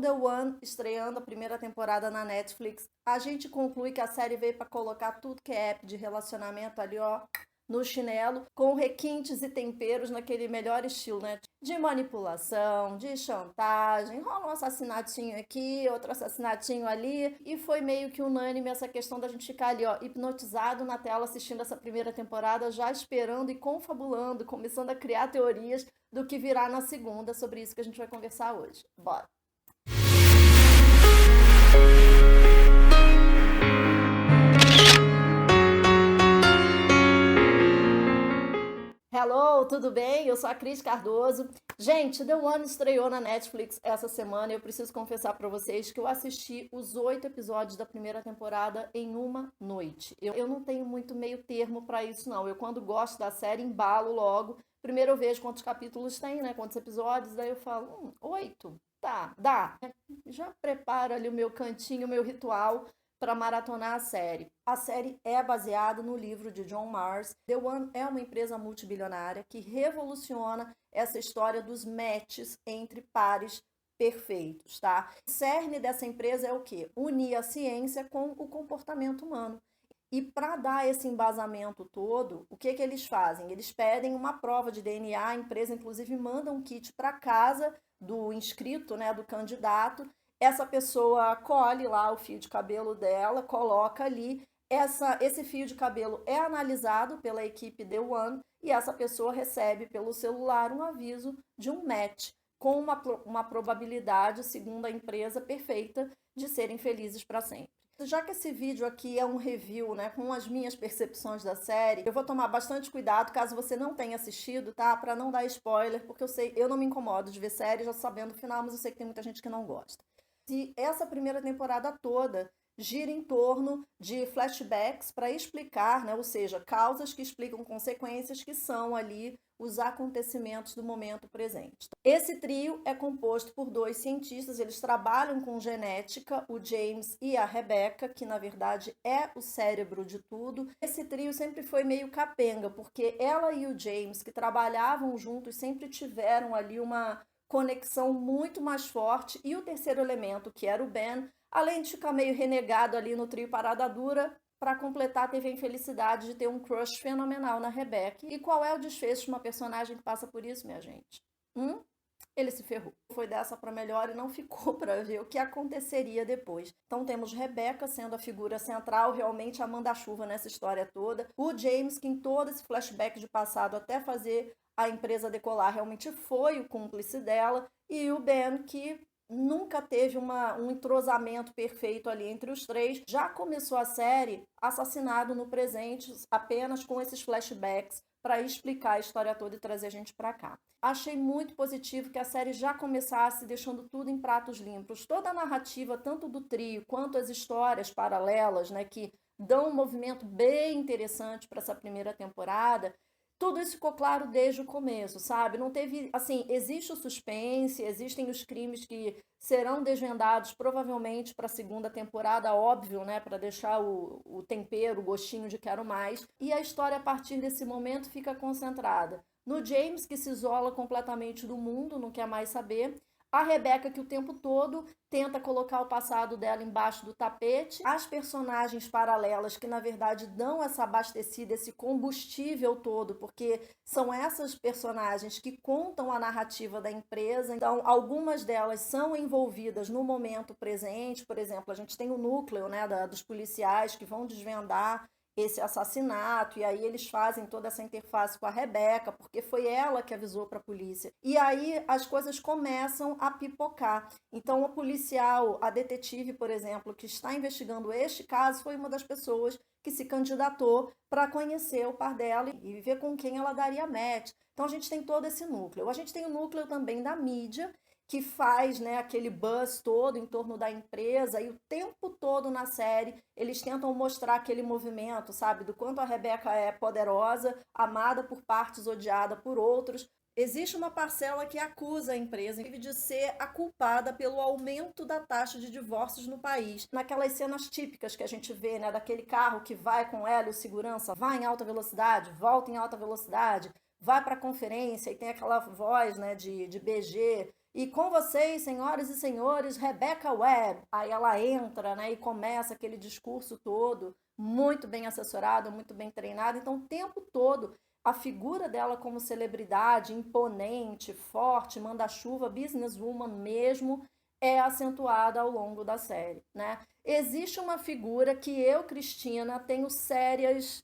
The One estreando a primeira temporada na Netflix, a gente conclui que a série veio para colocar tudo que é app de relacionamento ali, ó, no chinelo, com requintes e temperos naquele melhor estilo, né? De manipulação, de chantagem, rola um assassinatinho aqui, outro assassinatinho ali, e foi meio que unânime essa questão da gente ficar ali, ó, hipnotizado na tela assistindo essa primeira temporada, já esperando e confabulando, começando a criar teorias do que virá na segunda, sobre isso que a gente vai conversar hoje. Bora! Hello, tudo bem? Eu sou a Cris Cardoso. Gente, The One estreou na Netflix essa semana e eu preciso confessar para vocês que eu assisti os 8 episódios da primeira temporada em uma noite. Eu não tenho muito meio termo para isso, não. Eu, quando gosto da série, embalo logo. Primeiro eu vejo quantos capítulos tem, né? Quantos episódios, daí eu falo, 8, tá, dá. Já preparo ali o meu cantinho, o meu ritual para maratonar a série. A série é baseada no livro de John Marrs. The One é uma empresa multibilionária que revoluciona essa história dos matches entre pares perfeitos, tá? O cerne dessa empresa é o quê? Unir a ciência com o comportamento humano. E para dar esse embasamento todo, o que eles fazem? Eles pedem uma prova de DNA, a empresa inclusive manda um kit para casa do inscrito, né, do candidato. Essa pessoa colhe lá o fio de cabelo dela, coloca ali, esse fio de cabelo é analisado pela equipe The One e essa pessoa recebe pelo celular um aviso de um match, com uma probabilidade, segundo a empresa, perfeita de serem felizes para sempre. Já que esse vídeo aqui é um review, né, com as minhas percepções da série, eu vou tomar bastante cuidado caso você não tenha assistido, tá? Para não dar spoiler, porque eu não me incomodo de ver série já sabendo o final, mas eu sei que tem muita gente que não gosta. Se essa primeira temporada toda gira em torno de flashbacks para explicar, né, ou seja, causas que explicam consequências, que são ali os acontecimentos do momento presente. Esse trio é composto por 2 cientistas, eles trabalham com genética, o James e a Rebecca, que na verdade é o cérebro de tudo. Esse trio sempre foi meio capenga, porque ela e o James, que trabalhavam juntos, sempre tiveram ali uma conexão muito mais forte, e o terceiro elemento, que era o Ben, além de ficar meio renegado ali no trio Parada Dura, para completar, teve a infelicidade de ter um crush fenomenal na Rebecca. E qual é o desfecho de uma personagem que passa por isso, minha gente? Ele se ferrou. Foi dessa para melhor e não ficou para ver o que aconteceria depois. Então temos Rebecca sendo a figura central, realmente a manda-chuva nessa história toda. O James, que em todo esse flashback de passado até fazer a empresa decolar, realmente foi o cúmplice dela. E o Ben, que nunca teve um entrosamento perfeito ali entre os três. Já começou a série assassinado no presente, apenas com esses flashbacks para explicar a história toda e trazer a gente para cá. Achei muito positivo que a série já começasse deixando tudo em pratos limpos. Toda a narrativa, tanto do trio quanto as histórias paralelas, né, que dão um movimento bem interessante para essa primeira temporada, tudo isso ficou claro desde o começo, sabe? Não teve, assim, existe o suspense, existem os crimes que serão desvendados provavelmente para a segunda temporada, óbvio, né? Para deixar o tempero, o gostinho de quero mais. E a história, a partir desse momento, fica concentrada no James, que se isola completamente do mundo, não quer mais saber. A Rebecca, que o tempo todo tenta colocar o passado dela embaixo do tapete. As personagens paralelas, que na verdade dão essa abastecida, esse combustível todo, porque são essas personagens que contam a narrativa da empresa. Então, algumas delas são envolvidas no momento presente. Por exemplo, a gente tem o núcleo, né, dos policiais que vão desvendar esse assassinato, e aí eles fazem toda essa interface com a Rebecca, porque foi ela que avisou para a polícia. E aí as coisas começam a pipocar. Então, a policial, a detetive, por exemplo, que está investigando este caso, foi uma das pessoas que se candidatou para conhecer o par dela e ver com quem ela daria match. Então, a gente tem todo esse núcleo. A gente tem o núcleo também da mídia, que faz, né, aquele buzz todo em torno da empresa, e o tempo todo na série eles tentam mostrar aquele movimento, sabe, do quanto a Rebecca é poderosa, amada por partes, odiada por outros. Existe uma parcela que acusa a empresa de ser a culpada pelo aumento da taxa de divórcios no país. Naquelas cenas típicas que a gente vê, né, daquele carro que vai com ela e o segurança, vai em alta velocidade, volta em alta velocidade, vai para a conferência e tem aquela voz, né, de BG, E com vocês, senhoras e senhores, Rebecca Webb. Aí ela entra, né, e começa aquele discurso todo, muito bem assessorada, muito bem treinada. Então, o tempo todo, a figura dela como celebridade, imponente, forte, manda-chuva, businesswoman mesmo, é acentuada ao longo da série, né? Existe uma figura que eu, Cristina, tenho sérias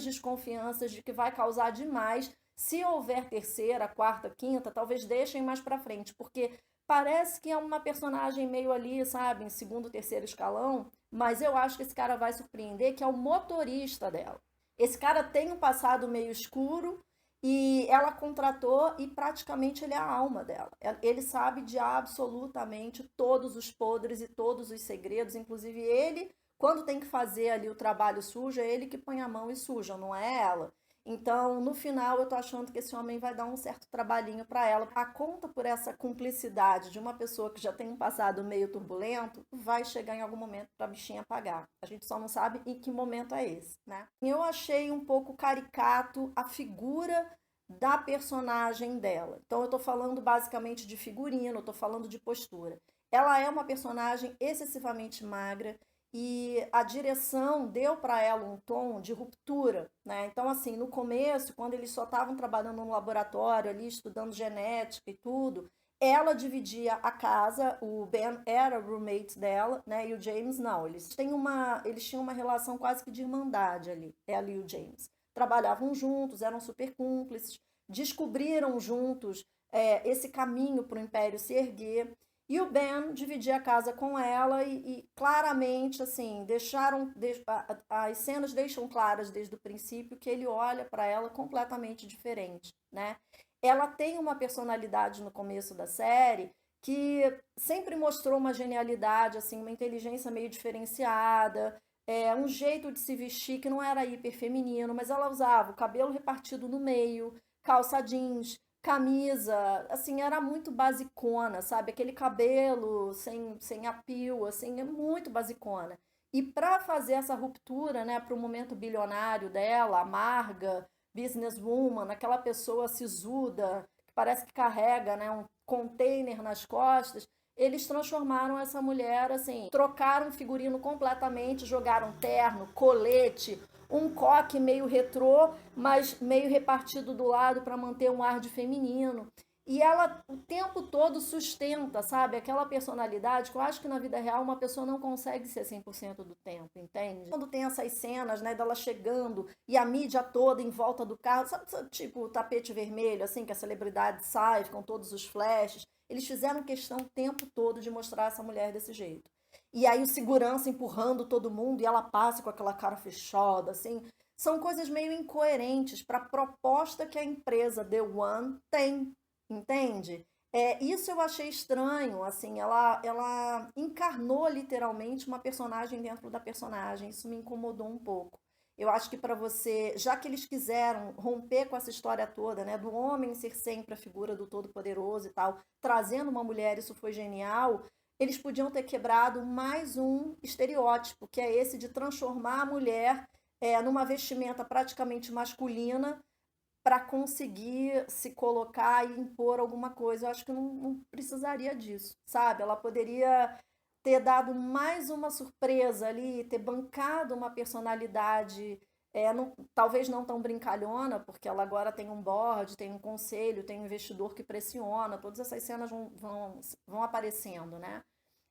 desconfianças de que vai causar demais se houver terceira, quarta, quinta, talvez deixem mais para frente, porque parece que é uma personagem meio ali, sabe, em segundo, terceiro escalão, mas eu acho que esse cara vai surpreender, que é o motorista dela. Esse cara tem um passado meio escuro e ela contratou e praticamente ele é a alma dela. Ele sabe de absolutamente todos os podres e todos os segredos, inclusive ele, quando tem que fazer ali o trabalho sujo, é ele que põe a mão e suja, não é ela. Então, no final, eu tô achando que esse homem vai dar um certo trabalhinho para ela. A conta por essa cumplicidade de uma pessoa que já tem um passado meio turbulento vai chegar em algum momento para a bichinha pagar. A gente só não sabe em que momento é esse, né? Eu achei um pouco caricato a figura da personagem dela. Então, eu tô falando basicamente de figurino, eu tô falando de postura. Ela é uma personagem excessivamente magra, e a direção deu para ela um tom de ruptura, né? Então, assim, no começo, quando eles só estavam trabalhando no laboratório ali, estudando genética e tudo, ela dividia a casa, o Ben era roommate dela, né? E o James não. Eles tinham uma relação quase que de irmandade ali, ela e o James. Trabalhavam juntos, eram super cúmplices, descobriram juntos esse caminho para o Império se erguer. E o Ben dividia a casa com ela e claramente, assim, as cenas deixam claras desde o princípio que ele olha para ela completamente diferente, né? Ela tem uma personalidade no começo da série que sempre mostrou uma genialidade, assim, uma inteligência meio diferenciada, um jeito de se vestir que não era hiper feminino, mas ela usava o cabelo repartido no meio, calça jeans, camisa, assim, era muito basicona, sabe? Aquele cabelo sem apio, assim, é muito basicona. E para fazer essa ruptura, né, para o momento bilionário dela, amarga, businesswoman, aquela pessoa sisuda, que parece que carrega, né, um container nas costas, eles transformaram essa mulher, assim, trocaram o figurino completamente, jogaram terno, colete, um coque meio retrô, mas meio repartido do lado para manter um ar de feminino. E ela o tempo todo sustenta, sabe, aquela personalidade que eu acho que na vida real uma pessoa não consegue ser 100% do tempo, entende? Quando tem essas cenas, né, dela chegando e a mídia toda em volta do carro, sabe, tipo o tapete vermelho, assim, que a celebridade sai com todos os flashes, eles fizeram questão o tempo todo de mostrar essa mulher desse jeito. E aí o segurança empurrando todo mundo e ela passa com aquela cara fechada, assim. São coisas meio incoerentes para a proposta que a empresa The One tem, entende? Isso eu achei estranho, assim, ela encarnou literalmente uma personagem dentro da personagem, isso me incomodou um pouco. Eu acho que para você, já que eles quiseram romper com essa história toda, né, do homem ser sempre a figura do todo-poderoso e tal, trazendo uma mulher, isso foi genial, eles podiam ter quebrado mais um estereótipo, que é esse de transformar a mulher numa vestimenta praticamente masculina para conseguir se colocar e impor alguma coisa. Eu acho que não precisaria disso, sabe? Ela poderia ter dado mais uma surpresa ali, ter bancado uma personalidade, talvez não tão brincalhona, porque ela agora tem um board, tem um conselho, tem um investidor que pressiona, todas essas cenas vão aparecendo, né?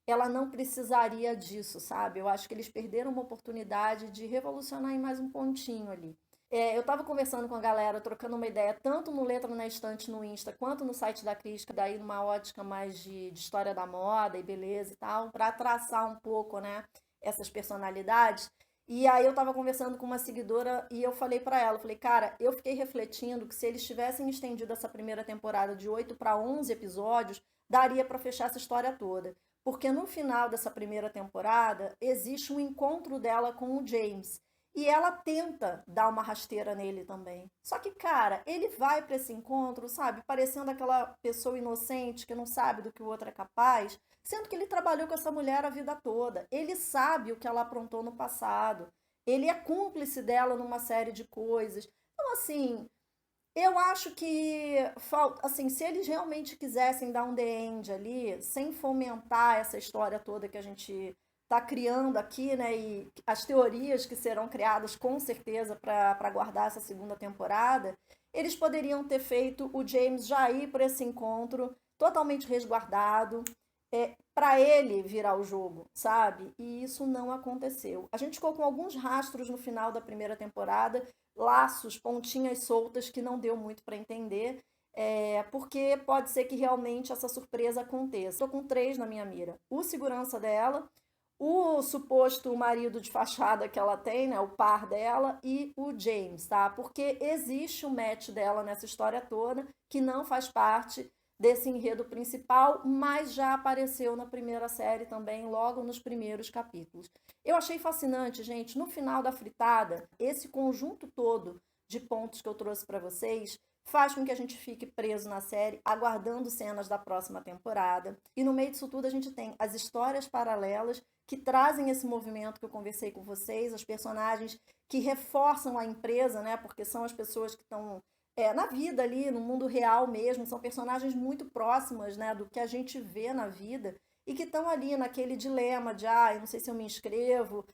Ela não precisaria disso, sabe? Eu acho que eles perderam uma oportunidade de revolucionar em mais um pontinho ali. Eu estava conversando com a galera, trocando uma ideia, tanto no Letra na Estante no Insta, quanto no site da Crítica, daí numa ótica mais de história da moda e beleza e tal, para traçar um pouco, né, essas personalidades. E aí eu estava conversando com uma seguidora e eu falei para ela, eu falei, cara, eu fiquei refletindo que se eles tivessem estendido essa primeira temporada de 8 para 11 episódios, daria para fechar essa história toda. Porque no final dessa primeira temporada existe um encontro dela com o James. E ela tenta dar uma rasteira nele também. Só que, cara, ele vai para esse encontro, sabe, parecendo aquela pessoa inocente que não sabe do que o outro é capaz, sendo que ele trabalhou com essa mulher a vida toda. Ele sabe o que ela aprontou no passado. Ele é cúmplice dela numa série de coisas. Então, assim, Eu acho que falta, assim, se eles realmente quisessem dar um the end ali, sem fomentar essa história toda que a gente está criando aqui, né? E as teorias que serão criadas com certeza para guardar essa segunda temporada, eles poderiam ter feito o James já ir para esse encontro totalmente resguardado, para ele virar o jogo, sabe? E isso não aconteceu. A gente ficou com alguns rastros no final da primeira temporada, laços, pontinhas soltas que não deu muito para entender, porque pode ser que realmente essa surpresa aconteça. Estou com três na minha mira: o segurança dela, o suposto marido de fachada que ela tem, né, o par dela, e o James, tá? Porque existe um match dela nessa história toda que não faz parte desse enredo principal, mas já apareceu na primeira série também, logo nos primeiros capítulos. Eu achei fascinante, gente, no final da fritada, esse conjunto todo de pontos que eu trouxe para vocês faz com que a gente fique preso na série, aguardando cenas da próxima temporada. E no meio disso tudo a gente tem as histórias paralelas que trazem esse movimento que eu conversei com vocês, as personagens que reforçam a empresa, né? Porque são as pessoas que estão na vida ali, no mundo real mesmo, são personagens muito próximas, né, do que a gente vê na vida e que estão ali naquele dilema de, eu não sei se eu me inscrevo,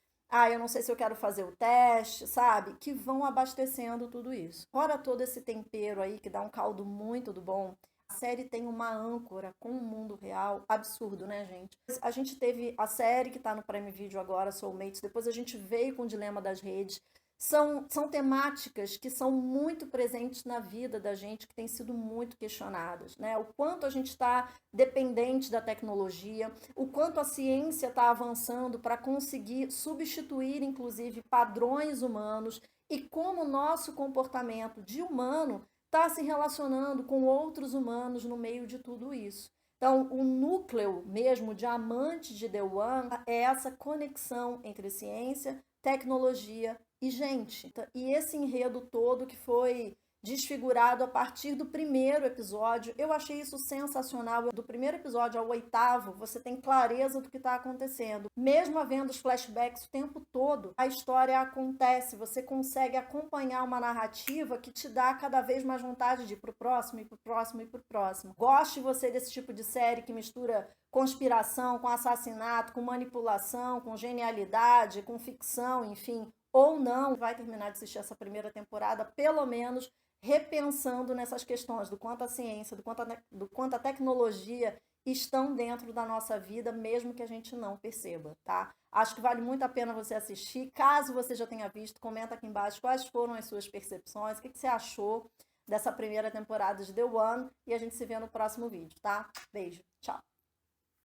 eu não sei se eu quero fazer o teste, sabe? Que vão abastecendo tudo isso. Fora todo esse tempero aí que dá um caldo muito do bom, a série tem uma âncora com o mundo real absurdo, né, gente? A gente teve a série que tá no Prime Video agora, Soulmates, depois a gente veio com o Dilema das Redes. São temáticas que são muito presentes na vida da gente, que têm sido muito questionadas, né? O quanto a gente está dependente da tecnologia, o quanto a ciência está avançando para conseguir substituir, inclusive, padrões humanos e como o nosso comportamento de humano está se relacionando com outros humanos no meio de tudo isso. Então, o núcleo mesmo, o diamante de The One, é essa conexão entre ciência, tecnologia e gente. E esse enredo todo que foi desfigurado a partir do primeiro episódio, eu achei isso sensacional. Do primeiro episódio ao oitavo, você tem clareza do que está acontecendo. Mesmo havendo os flashbacks o tempo todo, a história acontece, você consegue acompanhar uma narrativa que te dá cada vez mais vontade de ir pro próximo, e pro próximo, e pro próximo. Goste você desse tipo de série que mistura conspiração com assassinato, com manipulação, com genialidade, com ficção, enfim, ou não, vai terminar de assistir essa primeira temporada, pelo menos repensando nessas questões do quanto a ciência, do quanto a tecnologia estão dentro da nossa vida, mesmo que a gente não perceba, tá? Acho que vale muito a pena você assistir. Caso você já tenha visto, comenta aqui embaixo quais foram as suas percepções, o que você achou dessa primeira temporada de The One, e a gente se vê no próximo vídeo, tá? Beijo, tchau!